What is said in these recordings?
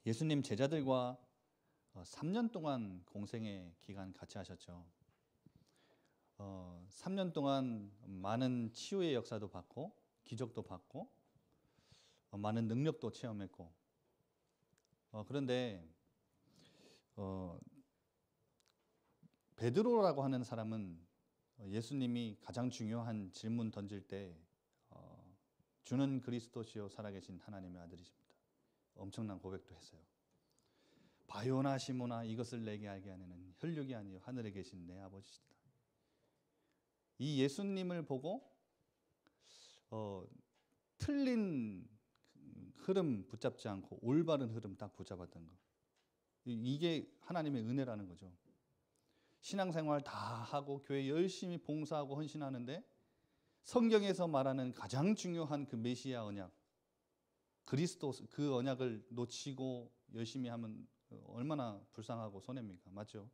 예수님 제자들과 3년 동안 공생의 기간 같이 하셨죠. 3년 동안 많은 치유의 역사도 받고 기적도 받고 많은 능력도 체험했고 그런데 베드로라고 하는 사람은 예수님이 가장 중요한 질문 던질 때 주는 그리스도시요 살아계신 하나님의 아들이십니다. 엄청난 고백도 했어요. 바요나 시모나 이것을 내게 알게 하는 혈육이 아니요 하늘에 계신 내 아버지시다. 이 예수님을 보고 틀린 흐름 붙잡지 않고 올바른 흐름 딱 붙잡았던 거. 이게 하나님의 은혜라는 거죠. 신앙생활 다 하고 교회 열심히 봉사하고 헌신하는데 성경에서 말하는 가장 중요한 그 메시아 언약, 그리스도 그 언약을 놓치고 열심히 하면 얼마나 불쌍하고 손해입니까? 맞죠?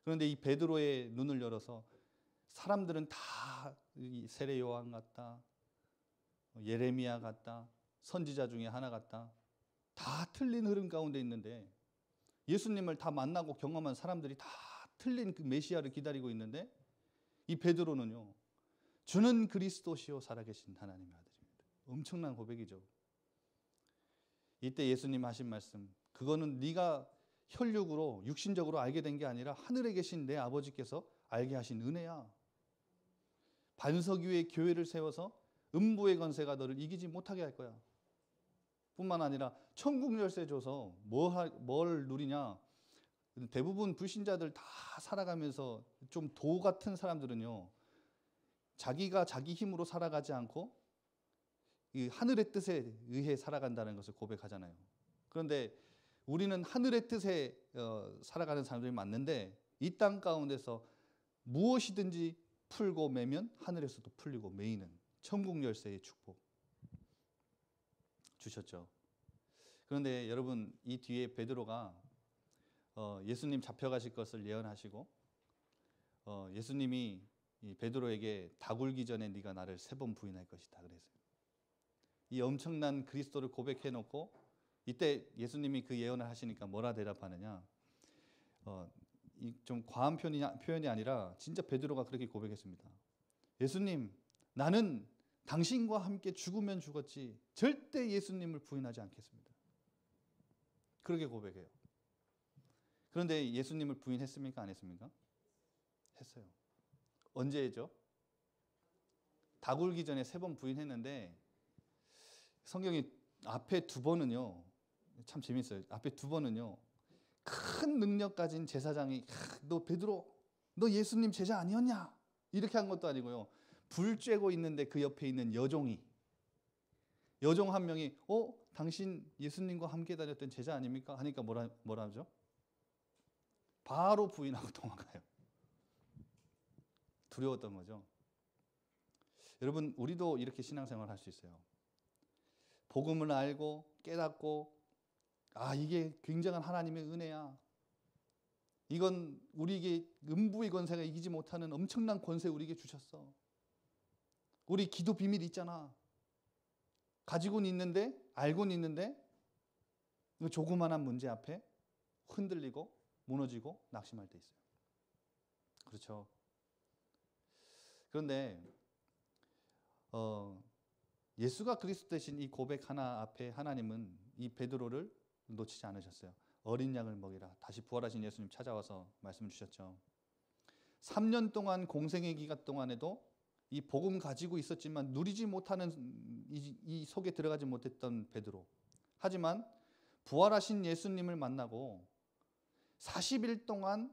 그런데 이 베드로의 눈을 열어서 사람들은 다 세례 요한 같다, 예레미야 같다, 선지자 중에 하나 같다, 다 틀린 흐름 가운데 있는데 예수님을 다 만나고 경험한 사람들이 다 틀린 그 메시아를 기다리고 있는데 이 베드로는요, 주는 그리스도시요 살아계신 하나님의 아들입니다. 엄청난 고백이죠. 이때 예수님 하신 말씀, 그거는 네가 혈육으로 육신적으로 알게 된 게 아니라 하늘에 계신 내 아버지께서 알게 하신 은혜야. 반석 위에 교회를 세워서 음부의 권세가 너를 이기지 못하게 할 거야. 뿐만 아니라 천국 열쇠 줘서 뭘 누리냐. 대부분 불신자들 다 살아가면서 좀 도 같은 사람들은요, 자기가 자기 힘으로 살아가지 않고 이 하늘의 뜻에 의해 살아간다는 것을 고백하잖아요. 그런데 우리는 하늘의 뜻에 살아가는 사람들이 맞는데 이 땅 가운데서 무엇이든지 풀고 매면 하늘에서도 풀리고 매이는 천국 열쇠의 축복 주셨죠. 그런데 여러분, 이 뒤에 베드로가 예수님 잡혀가실 것을 예언하시고 예수님이 이 베드로에게 다 굴기 전에 네가 나를 3번 부인할 것이다 그랬어요. 이 엄청난 그리스도를 고백해 놓고 이때 예수님이 그 예언을 하시니까 뭐라 대답하느냐, 좀 과한 표현이 아니라 진짜 베드로가 그렇게 고백했습니다. 예수님, 나는 당신과 함께 죽으면 죽었지 절대 예수님을 부인하지 않겠습니다. 그렇게 고백해요. 그런데 예수님을 부인했습니까? 안 했습니까? 했어요. 언제 했죠? 다 굴기 전에 3번 부인했는데 성경이 앞에 2번은요, 참 재밌어요. 앞에 2번은요, 큰 능력 가진 제사장이 너 베드로, 너 예수님 제자 아니었냐? 이렇게 한 것도 아니고요. 불 쬐고 있는데 그 옆에 있는 여종 한 명이 당신 예수님과 함께 다녔던 제자 아닙니까? 하니까 뭐라 하죠? 바로 부인하고 도망가요. 두려웠던 거죠. 여러분, 우리도 이렇게 신앙생활 할 수 있어요. 복음을 알고 깨닫고 이게 굉장한 하나님의 은혜야. 이건 우리에게 음부의 권세가 이기지 못하는 엄청난 권세 우리에게 주셨어. 우리 기도 비밀 있잖아. 가지고는 있는데, 알고는 있는데 조그만한 문제 앞에 흔들리고 무너지고 낙심할 때 있어요. 그렇죠. 그런데 예수가 그리스도 되신 이 고백 하나 앞에 하나님은 이 베드로를 놓치지 않으셨어요. 어린 양을 먹이라. 다시 부활하신 예수님 찾아와서 말씀을 주셨죠. 3년 동안 공생의 기간 동안에도 이 복음 가지고 있었지만 누리지 못하는 이 속에 들어가지 못했던 베드로. 하지만 부활하신 예수님을 만나고 40일 동안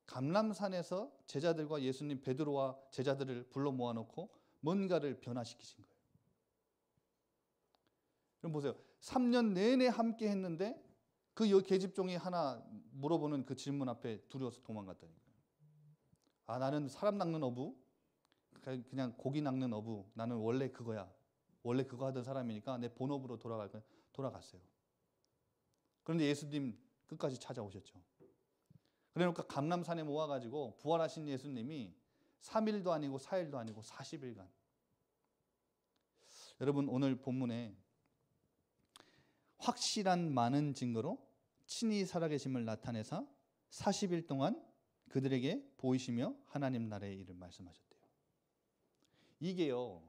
감람산에서 제자들과 예수님 베드로와 제자들을 불러 모아놓고 뭔가를 변화시키신 거예요. 그럼 보세요. 3년 내내 함께 했는데 그 계집종이 하나 물어보는 그 질문 앞에 두려워서 도망갔다니까요. 나는 사람 낚는 어부, 그냥 고기 낚는 어부, 나는 원래 그거야. 원래 그거 하던 사람이니까 내 본업으로 돌아갈 거야. 돌아갔어요. 그런데 예수님 끝까지 찾아오셨죠. 그러니까 감람산에 모아가지고 부활하신 예수님이 3일도 아니고 4일도 아니고 40일간. 여러분, 오늘 본문에 확실한 많은 증거로 친히 살아계심을 나타내사 40일 동안 그들에게 보이시며 하나님 나라의 일을 말씀하셨대요. 이게요,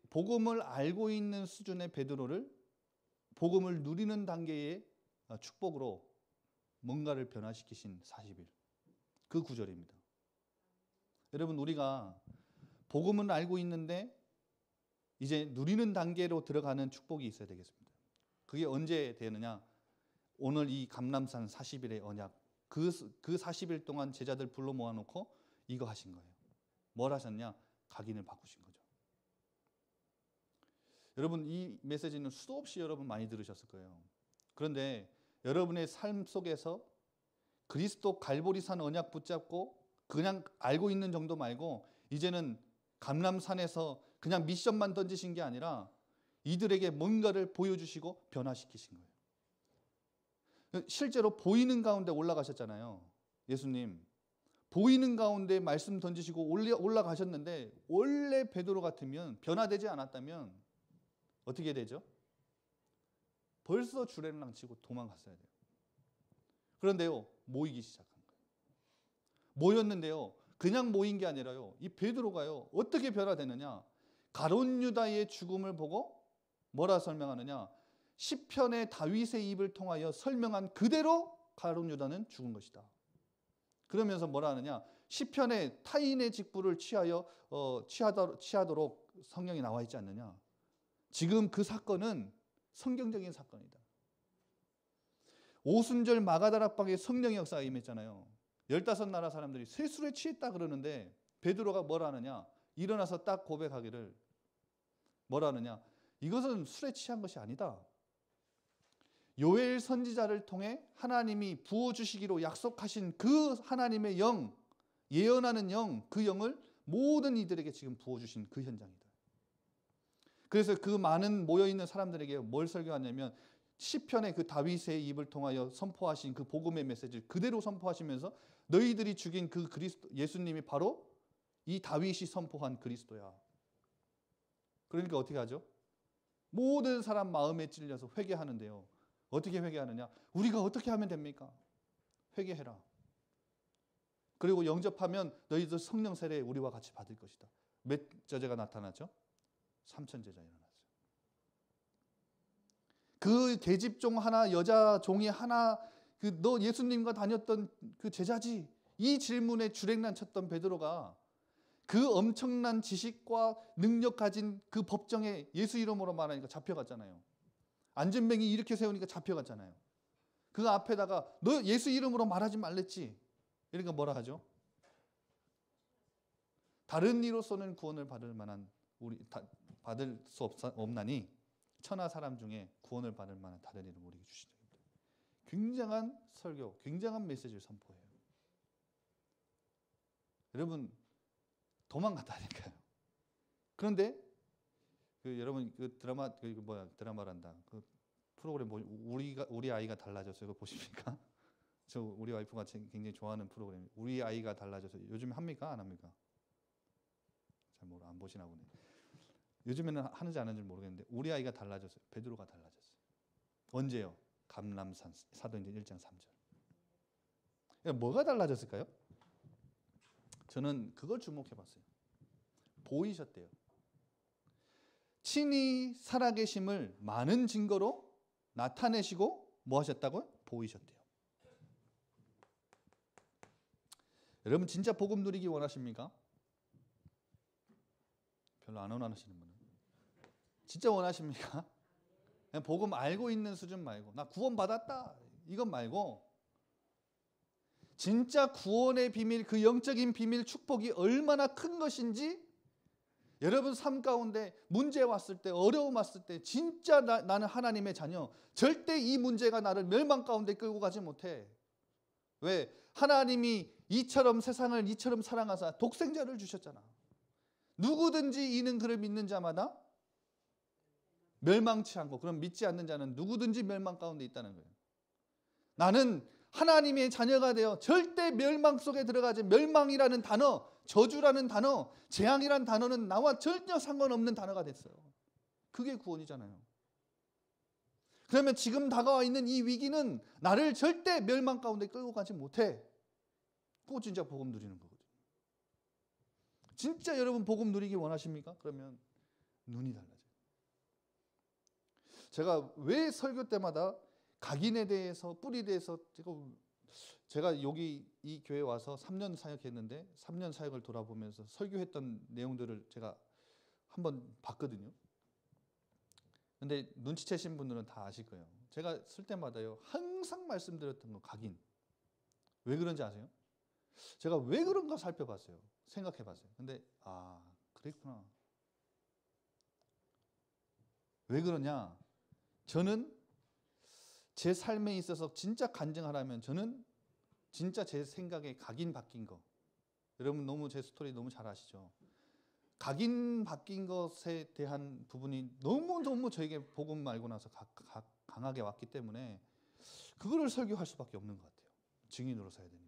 복음을 알고 있는 수준의 베드로를 복음을 누리는 단계의 축복으로 뭔가를 변화시키신 40일, 그 구절입니다. 여러분, 우리가 복음은 알고 있는데 이제 누리는 단계로 들어가는 축복이 있어야 되겠습니다. 그게 언제 되느냐? 오늘 이 감람산 40일의 언약, 그 40일 동안 제자들 불러 모아놓고 이거 하신 거예요. 뭘 하셨냐? 각인을 바꾸신 거죠. 여러분, 이 메시지는 수도 없이 여러분 많이 들으셨을 거예요. 그런데 여러분의 삶 속에서 그리스도 갈보리산 언약 붙잡고 그냥 알고 있는 정도 말고 이제는 감람산에서 그냥 미션만 던지신 게 아니라 이들에게 뭔가를 보여주시고 변화시키신 거예요. 실제로 보이는 가운데 올라가셨잖아요. 예수님 보이는 가운데 말씀 던지시고 올라가셨는데 원래 베드로 같으면 변화되지 않았다면 어떻게 되죠? 벌써 주례랑 치고 도망갔어야 돼요. 그런데요, 모이기 시작한 거예요. 모였는데요, 그냥 모인 게 아니라요, 이 베드로가요 어떻게 변화되느냐? 가룟 유다의 죽음을 보고 뭐라 설명하느냐? 시편의 다윗의 입을 통하여 설명한 그대로 가룟 유다는 죽은 것이다. 그러면서 뭐라 하느냐? 시편의 타인의 직분을 취하도록 성경이 나와 있지 않느냐? 지금 그 사건은 성경적인 사건이다. 오순절 마가다락방에 성령의 역사가 임했잖아요. 15나라 사람들이 새 술에 취했다 그러는데 베드로가 뭐라 하느냐? 일어나서 딱 고백하기를 뭐라 하느냐? 이것은 술에 취한 것이 아니다. 요엘 선지자를 통해 하나님이 부어주시기로 약속하신 그 하나님의 영, 예언하는 영, 그 영을 모든 이들에게 지금 부어주신 그 현장이다. 그래서 그 많은 모여있는 사람들에게 뭘 설교하냐면 시편의 그 다윗의 입을 통하여 선포하신 그 복음의 메시지를 그대로 선포하시면서 너희들이 죽인 그 그리스도 예수님이 바로 이 다윗이 선포한 그리스도야. 그러니까 어떻게 하죠? 모든 사람 마음에 찔려서 회개하는데요. 어떻게 회개하느냐? 우리가 어떻게 하면 됩니까? 회개해라. 그리고 영접하면 너희들 성령 세례 우리와 같이 받을 것이다. 몇 제자가 나타나죠? 3천 제자 일어났어요. 그 계집종 하나, 여자 종이 하나, 너 예수님과 다녔던 그 제자지? 이 질문에 주랭난 쳤던 베드로가 그 엄청난 지식과 능력 가진 그 법정에 예수 이름으로 말하니까 잡혀갔잖아요. 안전뱅이 이렇게 세우니까 잡혀갔잖아요. 그 앞에다가 너 예수 이름으로 말하지 말랬지? 그러니까 뭐라 하죠? 다른 이로서는 구원을 받을 만한 받을 수 없나니 천하 사람 중에 구원을 받을 만한 다른 이름을 우리에게 주시다. 굉장한 설교, 굉장한 메시지를 선포해요. 여러분 도망갔다니까요. 그런데 여러분 그 드라마란다. 그 프로그램 우리 아이가 달라졌어요. 그거 보십니까? 저 우리 와이프가 굉장히 좋아하는 프로그램. 우리 아이가 달라져서 요즘에 합니까? 안 합니까? 잘 안 보시나 보네. 요즘에는 하는지 안 하는지 모르겠는데 우리 아이가 달라졌어요. 베드로가 달라졌어요. 언제요? 감람산 사도행전 1장 3절. 뭐가 달라졌을까요? 저는 그걸 주목해봤어요. 보이셨대요. 친히 살아계심을 많은 증거로 나타내시고 뭐 하셨다고요? 보이셨대요. 여러분 진짜 복음 누리기 원하십니까? 별로 안 원하시는 분은 진짜 원하십니까? 그냥 복음 알고 있는 수준 말고 나 구원 받았다 이것 말고 진짜 구원의 비밀, 그 영적인 비밀, 축복이 얼마나 큰 것인지 여러분 삶 가운데 문제 왔을 때, 어려움 왔을 때 진짜 나는 하나님의 자녀, 절대 이 문제가 나를 멸망 가운데 끌고 가지 못해. 왜? 하나님이 이처럼 세상을 이처럼 사랑하사 독생자를 주셨잖아. 누구든지 이는 그를 믿는 자마다 멸망치 않고, 그럼 믿지 않는 자는 누구든지 멸망 가운데 있다는 거예요. 나는 하나님의 자녀가 되어 절대 멸망 속에 들어가지, 멸망이라는 단어, 저주라는 단어, 재앙이라는 단어는 나와 전혀 상관없는 단어가 됐어요. 그게 구원이잖아요. 그러면 지금 다가와 있는 이 위기는 나를 절대 멸망 가운데 끌고 가지 못해. 그거 진짜 복음 누리는 거거든요. 진짜 여러분 복음 누리기 원하십니까? 그러면 눈이 달라져요. 제가 왜 설교 때마다 각인에 대해서, 뿌리에 대해서, 제가 여기 이 교회 와서 3년 사역했는데 3년 사역을 돌아보면서 설교했던 내용들을 제가 한번 봤거든요. 근데 눈치채신 분들은 다 아실 거예요. 제가 쓸 때마다요, 항상 말씀드렸던 거 각인. 왜 그런지 아세요? 제가 왜 그런가 살펴봤어요. 생각해봤어요. 근데 그랬구나. 왜 그러냐? 저는 제 삶에 있어서 진짜 간증하라면 저는 진짜 제 생각에 각인 바뀐 거. 여러분 너무 제 스토리 너무 잘 아시죠? 각인 바뀐 것에 대한 부분이 너무너무 저에게 복음 알고 나서 강하게 왔기 때문에 그거를 설교할 수밖에 없는 것 같아요. 증인으로 서야 되니까.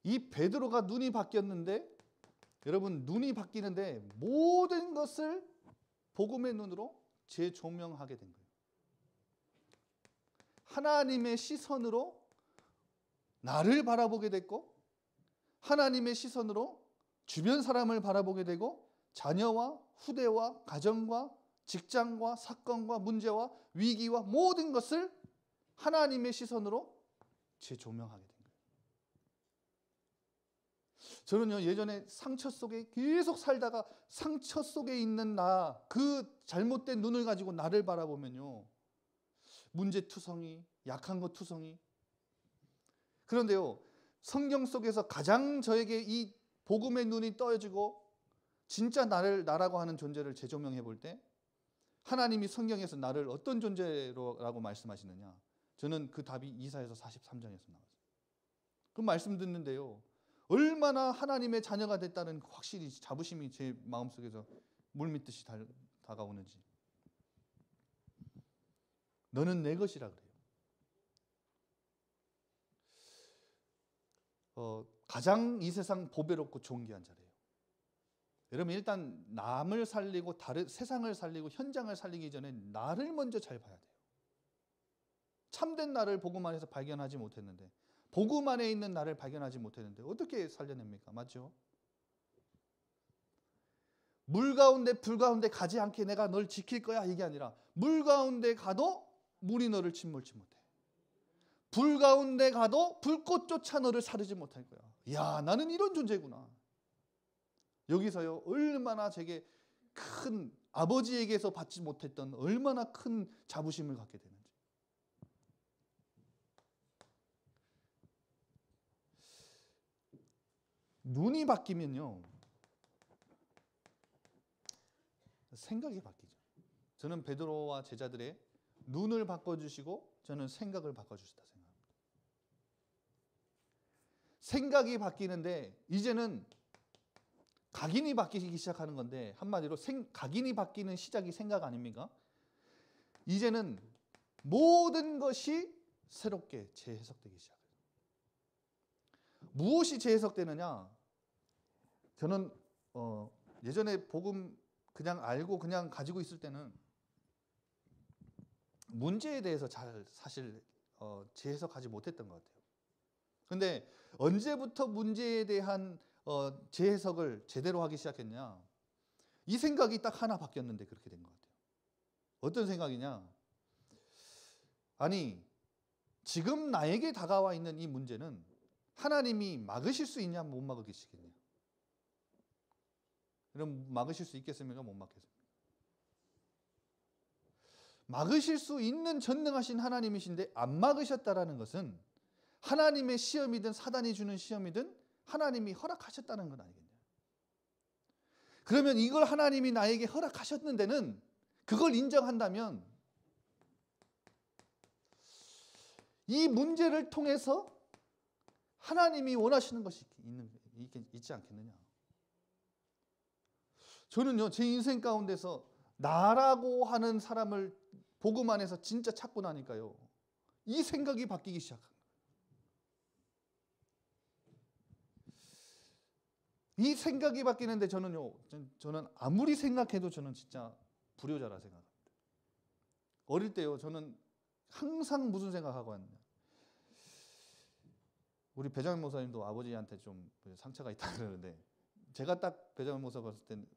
이 베드로가 눈이 바뀌었는데, 여러분 눈이 바뀌는데 모든 것을 복음의 눈으로 재조명하게 된 거예요. 하나님의 시선으로 나를 바라보게 됐고, 하나님의 시선으로 주변 사람을 바라보게 되고, 자녀와 후대와 가정과 직장과 사건과 문제와 위기와 모든 것을 하나님의 시선으로 재조명하게 된 거예요. 저는요, 예전에 상처 속에 계속 살다가 상처 속에 있는 나, 그 잘못된 눈을 가지고 나를 바라보면요, 문제투성이, 약한 것 투성이. 그런데요, 성경 속에서 가장 저에게 이 복음의 눈이 떠지고 진짜 나라고 하는 존재를 재조명해 볼 때, 하나님이 성경에서 나를 어떤 존재라고 말씀하시느냐, 저는 그 답이 이사야서 43장에서 나왔어요. 그 말씀 듣는데요, 얼마나 하나님의 자녀가 됐다는 확실히 자부심이 제 마음속에서 물밀듯이 다가오는지. 너는 내 것이라 그래요. 가장 이 세상 보배롭고 존귀한 자래요. 여러분 일단 남을 살리고 세상을 살리고 현장을 살리기 전에 나를 먼저 잘 봐야 돼요. 참된 나를 복음 안에서 발견하지 못했는데, 복음 안에 있는 나를 발견하지 못했는데 어떻게 살려냅니까? 맞죠? 물 가운데 불 가운데 가지 않게 내가 널 지킬 거야, 이게 아니라 물 가운데 가도 물이 너를 침몰치 못해. 불 가운데 가도 불꽃조차 너를 사르지 못할 거야. 야, 나는 이런 존재구나. 여기서요, 얼마나 제게 큰, 아버지에게서 받지 못했던 얼마나 큰 자부심을 갖게 되는지. 눈이 바뀌면요, 생각이 바뀌죠. 저는 베드로와 제자들의 눈을 바꿔주시고 저는 생각을 바꿔주시다 생각합니다. 생각이 바뀌는데 이제는 각인이 바뀌기 시작하는 건데, 한마디로 각인이 바뀌는 시작이 생각 아닙니까? 이제는 모든 것이 새롭게 재해석되기 시작해요. 무엇이 재해석되느냐? 저는 예전에 복음 그냥 알고 그냥 가지고 있을 때는 문제에 대해서 잘 사실 재해석하지 못했던 것 같아요. 근데 언제부터 문제에 대한 재해석을 제대로 하기 시작했냐? 이 생각이 딱 하나 바뀌었는데 그렇게 된 것 같아요. 어떤 생각이냐? 아니, 지금 나에게 다가와 있는 이 문제는 하나님이 막으실 수 있냐, 못 막으시겠냐? 그럼 막으실 수 있겠습니까? 못 막겠습니까? 막으실 수 있는 전능하신 하나님이신데 안 막으셨다라는 것은 하나님의 시험이든 사단이 주는 시험이든 하나님이 허락하셨다는 건 아니겠냐? 그러면 이걸 하나님이 나에게 허락하셨는 데는, 그걸 인정한다면 이 문제를 통해서 하나님이 원하시는 것이 있지 않겠느냐? 저는요, 제 인생 가운데서 나라고 하는 사람을 복음 안에서 진짜 찾고 나니까요, 이 생각이 바뀌기 시작한 거예요. 이 생각이 바뀌는데 저는 아무리 생각해도 저는 진짜 불효자라 생각합니다. 어릴 때요, 저는 항상 무슨 생각하고 왔냐. 우리 배정현 목사님도 아버지한테 좀 상처가 있다 그러는데, 제가 딱 배정현 목사 봤을 땐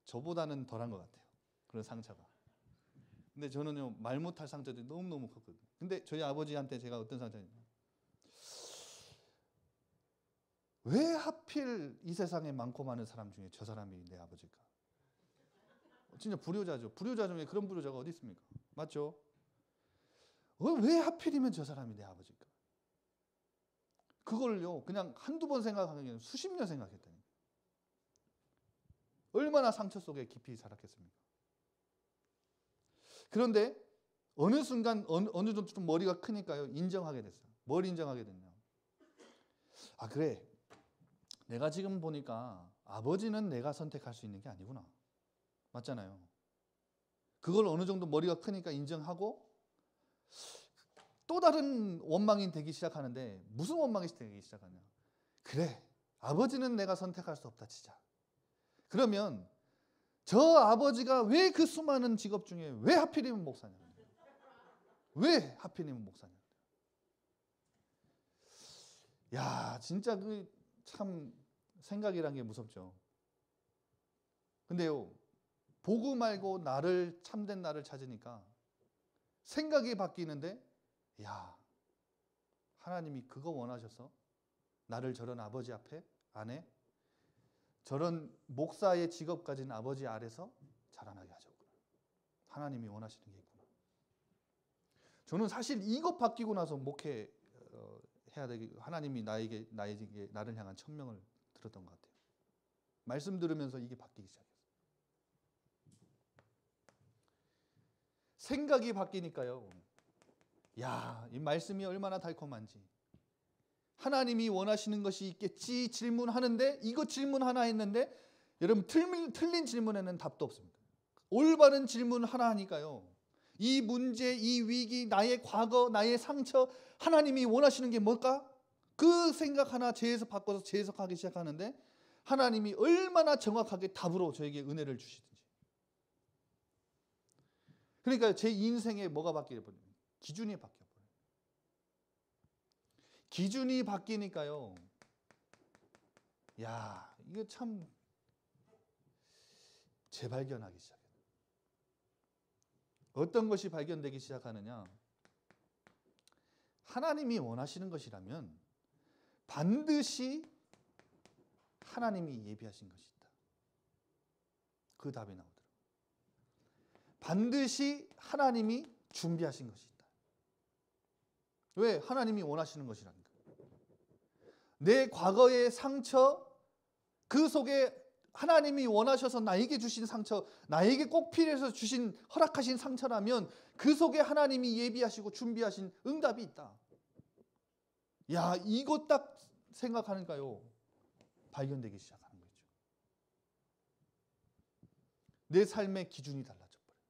저보다는 덜한 것 같아요. 그런 상처가. 근데 저는요, 말 못할 상처들이 너무너무 컸거든요. 근데 저희 아버지한테 제가 어떤 상처냐면, 왜 하필 이 세상에 많고 많은 사람 중에 저 사람이 내 아버지일까? 진짜 불효자죠. 불효자 중에 그런 불효자가 어디 있습니까? 맞죠? 왜 하필이면 저 사람이 내 아버지일까? 그걸요, 그냥 한두 번 생각하는 게 아니라 수십 년 생각했다니. 얼마나 상처 속에 깊이 살았겠습니까? 그런데 어느 순간 어느 정도 좀 머리가 크니까요, 인정하게 됐어요. 뭘 인정하게 됐냐? 아, 그래. 내가 지금 보니까 아버지는 내가 선택할 수 있는 게 아니구나. 맞잖아요. 그걸 어느 정도 머리가 크니까 인정하고 또 다른 원망이 되기 시작하는데, 무슨 원망이 되기 시작하냐? 그래, 아버지는 내가 선택할 수 없다 치자. 그러면 저 아버지가 왜 그 수많은 직업 중에 왜 하필이면 목사냐? 왜 하필이면 목사냐? 야, 진짜 그 참 생각이란 게 무섭죠. 근데요, 보고 말고 나를, 참된 나를 찾으니까 생각이 바뀌는데, 야, 하나님이 그거 원하셔서 나를 저런 아버지 앞에, 안에, 저런 목사의 직업 가진 아버지 아래서 자라나게 하셨구나. 하나님이 원하시는 게 있구나. 저는 사실 이것 바뀌고 나서 목회 해야 되기, 하나님이 나를 향한 천명을 들었던 것 같아요. 말씀 들으면서 이게 바뀌기 시작했어요. 생각이 바뀌니까요, 야, 이 말씀이 얼마나 달콤한지. 하나님이 원하시는 것이 있겠지 질문하는데, 이거 질문 하나 했는데 여러분, 틀린 질문에는 답도 없습니다. 올바른 질문 하나 하니까요, 이 문제, 이 위기, 나의 과거, 나의 상처, 하나님이 원하시는 게 뭘까? 그 생각 하나 바꿔서 재해석하기 시작하는데, 하나님이 얼마나 정확하게 답으로 저에게 은혜를 주시든지. 그러니까 제 인생에 뭐가 바뀌어버려요? 기준이 바뀌어버려요. 기준이 바뀌니까요, 야, 이거 참 재발견하기 시작해요. 어떤 것이 발견되기 시작하느냐? 하나님이 원하시는 것이라면 반드시 하나님이 예비하신 것이 있다. 그 답이 나오더라고요. 반드시 하나님이 준비하신 것이 있다. 왜? 하나님이 원하시는 것이라니까. 내 과거의 상처, 그 속에 하나님이 원하셔서 나에게 주신 상처, 나에게 꼭 필요해서 주신, 허락하신 상처라면 그 속에 하나님이 예비하시고 준비하신 응답이 있다. 야, 이거 딱 생각하니까요, 발견되기 시작하는 거죠. 내 삶의 기준이 달라져 버려요.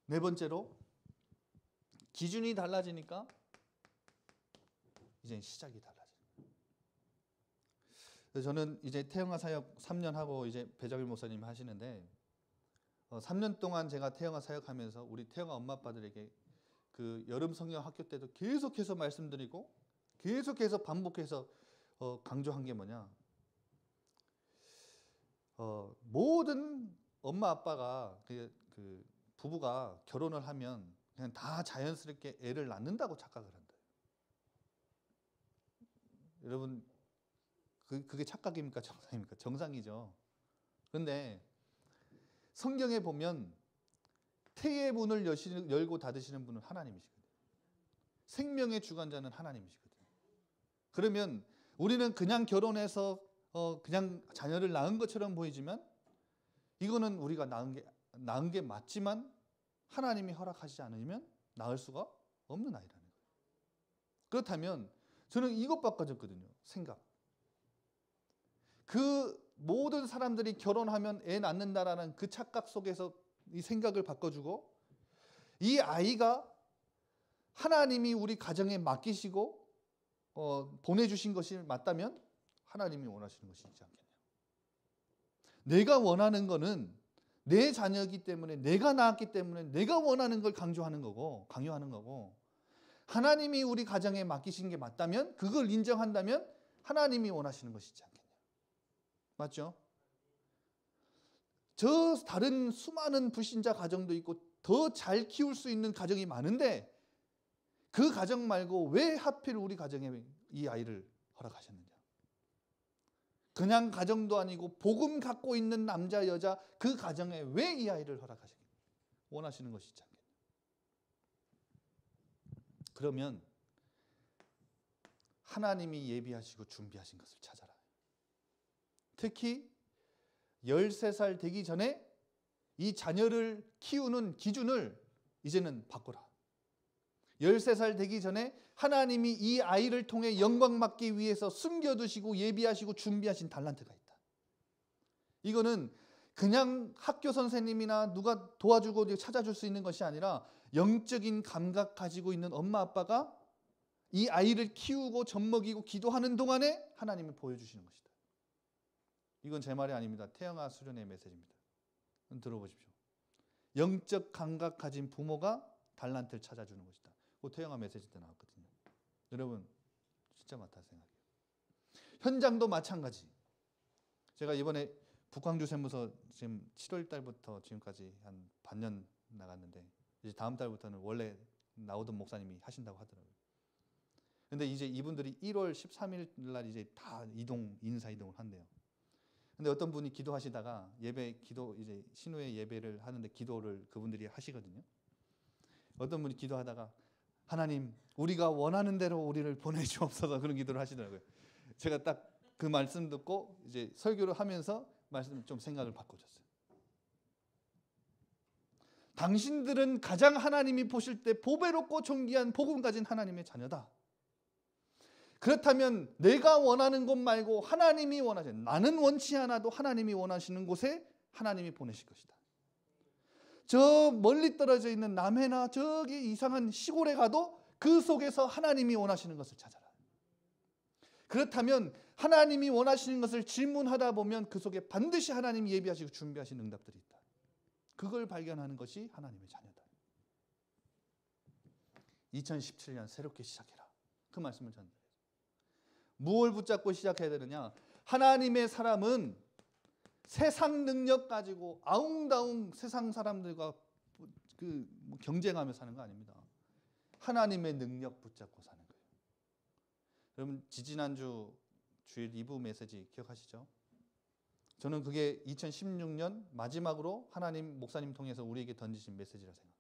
네 번째로, 기준이 달라지니까 이제 시작이 달라져요. 그래서 저는 이제 태영아 사역 3년 하고 이제 배정일 목사님 하시는데, 3년 동안 제가 태영아 사역하면서 우리 태영아 엄마 아빠들에게 그 여름 성경 학교 때도 계속해서 말씀드리고 계속해서 반복해서 강조한 게 뭐냐? 모든 엄마 아빠가 그 부부가 결혼을 하면 그냥 다 자연스럽게 애를 낳는다고 착각을 한다. 여러분, 그게 착각입니까? 정상입니까? 정상이죠. 그런데 성경에 보면 태의 문을 열고 닫으시는 분은 하나님이시거든요. 생명의 주관자는 하나님이시거든요. 그러면 우리는 그냥 결혼해서 그냥 자녀를 낳은 것처럼 보이지만, 이거는 우리가 낳은 게 맞지만 하나님이 허락하지 않으면 낳을 수가 없는 아이라는 거예요. 그렇다면 저는 이것 바꿔줬거든요. 생각. 그 모든 사람들이 결혼하면 애 낳는다라는 그 착각 속에서 이 생각을 바꿔주고, 이 아이가 하나님이 우리 가정에 맡기시고 보내주신 것이 맞다면 하나님이 원하시는 것이 있지 않겠냐. 내가 원하는 거는 내 자녀이기 때문에, 내가 낳았기 때문에 내가 원하는 걸 강요하는 거고, 하나님이 우리 가정에 맡기신 게 맞다면, 그걸 인정한다면 하나님이 원하시는 것이 있지 않겠냐. 맞죠? 저 다른 수많은 불신자 가정도 있고 더 잘 키울 수 있는 가정이 많은데, 그 가정 말고 왜 하필 우리 가정에 이 아이를 허락하셨느냐. 그냥 가정도 아니고 복음 갖고 있는 남자 여자 그 가정에 왜 이 아이를 허락하시겠냐. 원하시는 것이 있지 않겠냐. 그러면 하나님이 예비하시고 준비하신 것을 찾아라. 특히 13살 되기 전에 이 자녀를 키우는 기준을 이제는 바꿔라. 13살 되기 전에 하나님이 이 아이를 통해 영광 받기 위해서 숨겨두시고 예비하시고 준비하신 달란트가 있다. 이거는 그냥 학교 선생님이나 누가 도와주고 찾아줄 수 있는 것이 아니라 영적인 감각 가지고 있는 엄마 아빠가 이 아이를 키우고 젖먹이고 기도하는 동안에 하나님이 보여주시는 것이다. 이건 제 말이 아닙니다. 태영아 수련의 메시지입니다. 들어보십시오. 영적 감각 가진 부모가 달란트를 찾아주는 것이다. 그 태영아 메시지 때 나왔거든요. 여러분 진짜 맞다 생각해요. 현장도 마찬가지. 제가 이번에 북광주 세무서 지금 7월 달부터 지금까지 한 반년 나갔는데, 이제 다음 달부터는 원래 나오던 목사님이 하신다고 하더라고요. 근데 이제 이분들이 1월 13일 날 이제 다 인사 이동을 한대요. 근데 어떤 분이 기도하시다가 이제 신우의 예배를 하는데 기도를 그분들이 하시거든요. 어떤 분이 기도하다가 하나님, 우리가 원하는 대로 우리를 보내주옵소서, 그런 기도를 하시더라고요. 제가 딱 그 말씀 듣고 이제 설교를 하면서 말씀 좀 생각을 바꿔줬어요. 당신들은 가장 하나님이 보실 때 보배롭고 존귀한 복음 가진 하나님의 자녀다. 그렇다면 내가 원하는 곳 말고 하나님이 원하시는, 나는 원치 않아도 하나님이 원하시는 곳에 하나님이 보내실 것이다. 저 멀리 떨어져 있는 남해나 저기 이상한 시골에 가도 그 속에서 하나님이 원하시는 것을 찾아라. 그렇다면 하나님이 원하시는 것을 질문하다 보면 그 속에 반드시 하나님이 예비하시고 준비하신 응답들이 있다. 그걸 발견하는 것이 하나님의 자녀다. 2017년 새롭게 시작해라. 그 말씀을 전달해요. 무엇을 붙잡고 시작해야 되느냐? 하나님의 사람은 세상 능력 가지고 아웅다웅 세상 사람들과 경쟁하며 사는 거 아닙니다. 하나님의 능력 붙잡고 사는 거예요. 여러분 지지난주 주일 2부 메시지 기억하시죠? 저는 그게 2016년 마지막으로 하나님 목사님 통해서 우리에게 던지신 메시지라 생각합니다.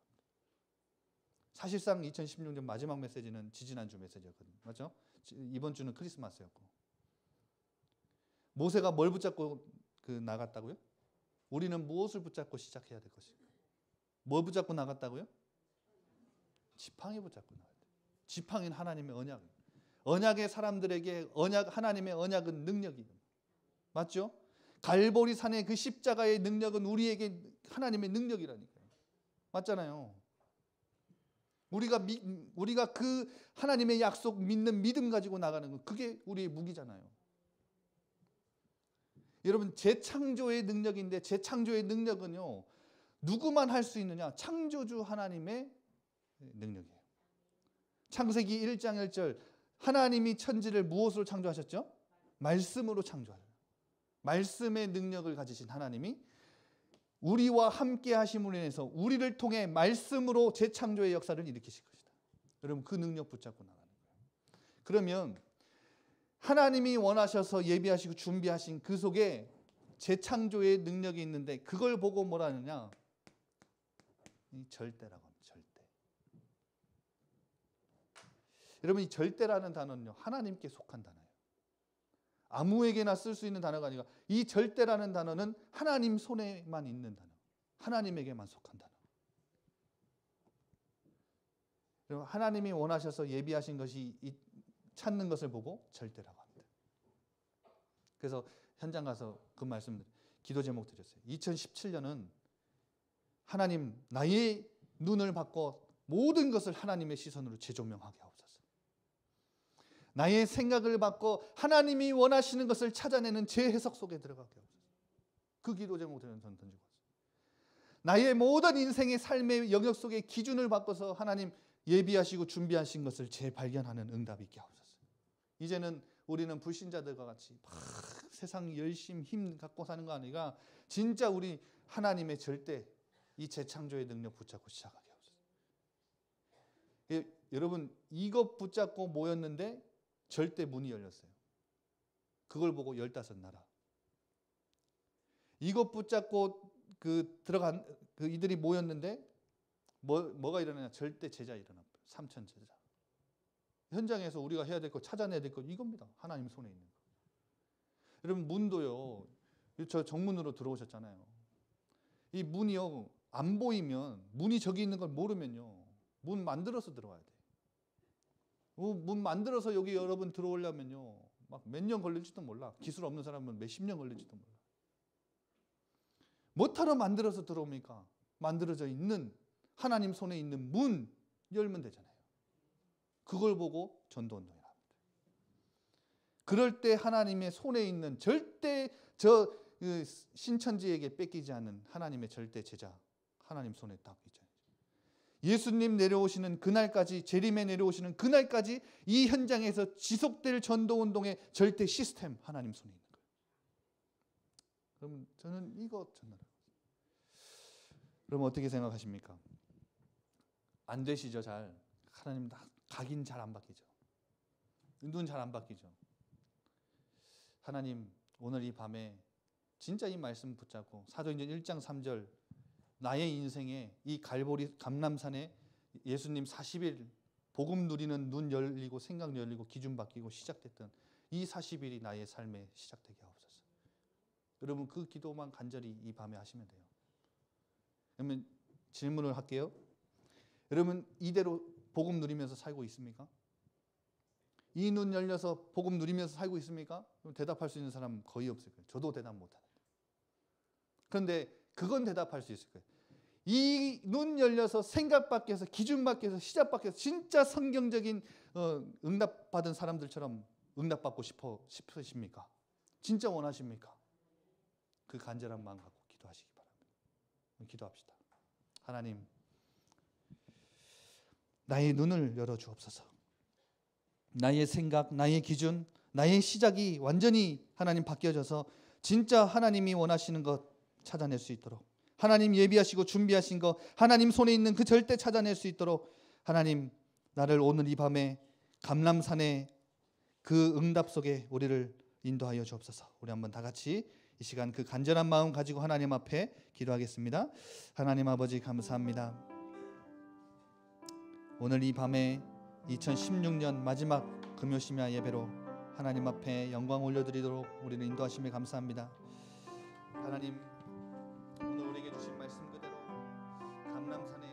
사실상 2016년 마지막 메시지는 지지난주 메시지였거든요. 맞죠? 이번 주는 크리스마스였고. 모세가 뭘 붙잡고 나갔다고요? 우리는 무엇을 붙잡고 시작해야 될 것인가? 뭘 붙잡고 나갔다고요? 지팡이 붙잡고 나갔다. 지팡이는 하나님의 언약. 언약의 사람들에게 하나님의 언약은 능력이에요. 맞죠? 갈보리 산의 그 십자가의 능력은 우리에게 하나님의 능력이라니까요. 맞잖아요. 우리가 그 하나님의 약속 믿는 믿음 가지고 나가는 거, 그게 우리의 무기잖아요. 여러분 재창조의 능력인데, 재창조의 능력은요 누구만 할 수 있느냐? 창조주 하나님의 능력이에요. 창세기 1장 1절 하나님이 천지를 무엇으로 창조하셨죠? 말씀으로 창조하셨어요. 말씀의 능력을 가지신 하나님이 우리와 함께 하심으로 인해서 우리를 통해 말씀으로 재창조의 역사를 일으키실 것이다. 여러분 그 능력 붙잡고 나가는 거예요. 그러면 하나님이 원하셔서 예비하시고 준비하신 그 속에 재창조의 능력이 있는데, 그걸 보고 뭐라 하느냐? 이 절대라고 합니다. 절대. 여러분 이 절대라는 단어는요 하나님께 속한 단어예요. 아무에게나 쓸 수 있는 단어가 아니라 이 절대라는 단어는 하나님 손에만 있는 단어, 하나님에게만 속한 단어. 여러분 하나님이 원하셔서 예비하신 것이 찾는 것을 보고 절대라고 합니다. 그래서 현장 가서 그 말씀 기도 제목 드렸어요. 2017년은 하나님 나의 눈을 바꿔 모든 것을 하나님의 시선으로 재조명하게 하옵소서. 나의 생각을 바꿔 하나님이 원하시는 것을 찾아내는 제 해석 속에 들어가게 하옵소서. 그 기도 제목을 전 던지고 왔어요. 나의 모든 인생의 삶의 영역 속의 기준을 바꿔서 하나님 예비하시고 준비하신 것을 재발견하는 응답이 있게 하옵소서. 이제는 우리는 불신자들과 같이 막 세상 열심 힘 갖고 사는 거 아니라 진짜 우리 하나님의 절대 이 재창조의 능력 붙잡고 시작하게 하옵소서. 여러분 이것 붙잡고 모였는데 절대 문이 열렸어요. 그걸 보고 15나라. 이것 붙잡고 들어간 이들이 모였는데 뭐가 일어나냐? 절대 제자 일어납니다. 3천 제자. 현장에서 우리가 해야 될 거 찾아내야 될 거 이겁니다. 하나님 손에 있는 거. 여러분 문도요. 저 정문으로 들어오셨잖아요. 이 문이요. 안 보이면 문이 저기 있는 걸 모르면요. 문 만들어서 들어와야 돼. 문 만들어서 여기 여러분 들어오려면요. 막 몇 년 걸릴지도 몰라. 기술 없는 사람은 몇십 년 걸릴지도 몰라. 뭐하러 만들어서 들어옵니까? 만들어져 있는 하나님 손에 있는 문 열면 되잖아요. 그걸 보고 전도운동이 나옵니다. 그럴 때 하나님의 손에 있는 절대 신천지에게 뺏기지 않는 하나님의 절대 제자 하나님 손에 딱 있잖아요. 예수님 내려오시는 그날까지 재림에 내려오시는 그날까지 이 현장에서 지속될 전도운동의 절대 시스템 하나님 손에 있는 거예요. 그럼 저는 이거 전하라고. 그럼 어떻게 생각하십니까? 안 되시죠? 잘 하나님 각인 잘 안 바뀌죠. 눈 잘 안 바뀌죠. 하나님 오늘 이 밤에 진짜 이 말씀 붙잡고 사도행전 1장 3절 나의 인생에 이 갈보리 감람산에 예수님 40일 복음 누리는 눈 열리고 생각 열리고 기준 바뀌고 시작됐던 이 40일이 나의 삶에 시작되게 하옵소서. 여러분 그 기도만 간절히 이 밤에 하시면 돼요. 그러면 질문을 할게요. 여러분 이대로 복음 누리면서 살고 있습니까? 이 눈 열려서 복음 누리면서 살고 있습니까? 그럼 대답할 수 있는 사람 거의 없을 거예요. 저도 대답 못하는데. 그런데 그건 대답할 수 있을 거예요. 이 눈 열려서 생각 밖에서 기준 밖에서 시작 밖에서 진짜 성경적인 응답받은 사람들처럼 응답받고 싶으십니까? 진짜 원하십니까? 그 간절한 마음 갖고 기도하시기 바랍니다. 기도합시다. 하나님 나의 눈을 열어주옵소서. 나의 생각, 나의 기준, 나의 시작이 완전히 하나님 바뀌어져서 진짜 하나님이 원하시는 것 찾아낼 수 있도록 하나님 예비하시고 준비하신 것 하나님 손에 있는 그 절대 찾아낼 수 있도록 하나님 나를 오늘 이 밤에 감람산의 그 응답 속에 우리를 인도하여 주옵소서. 우리 한번 다 같이 이 시간 그 간절한 마음 가지고 하나님 앞에 기도하겠습니다. 하나님 아버지 감사합니다. 오늘 이 밤에 2016년 마지막 금요심야 예배로 하나님 앞에 영광 올려드리도록 우리를 인도하심에 감사합니다. 하나님 오늘 우리에게 주신 말씀 그대로 감람산에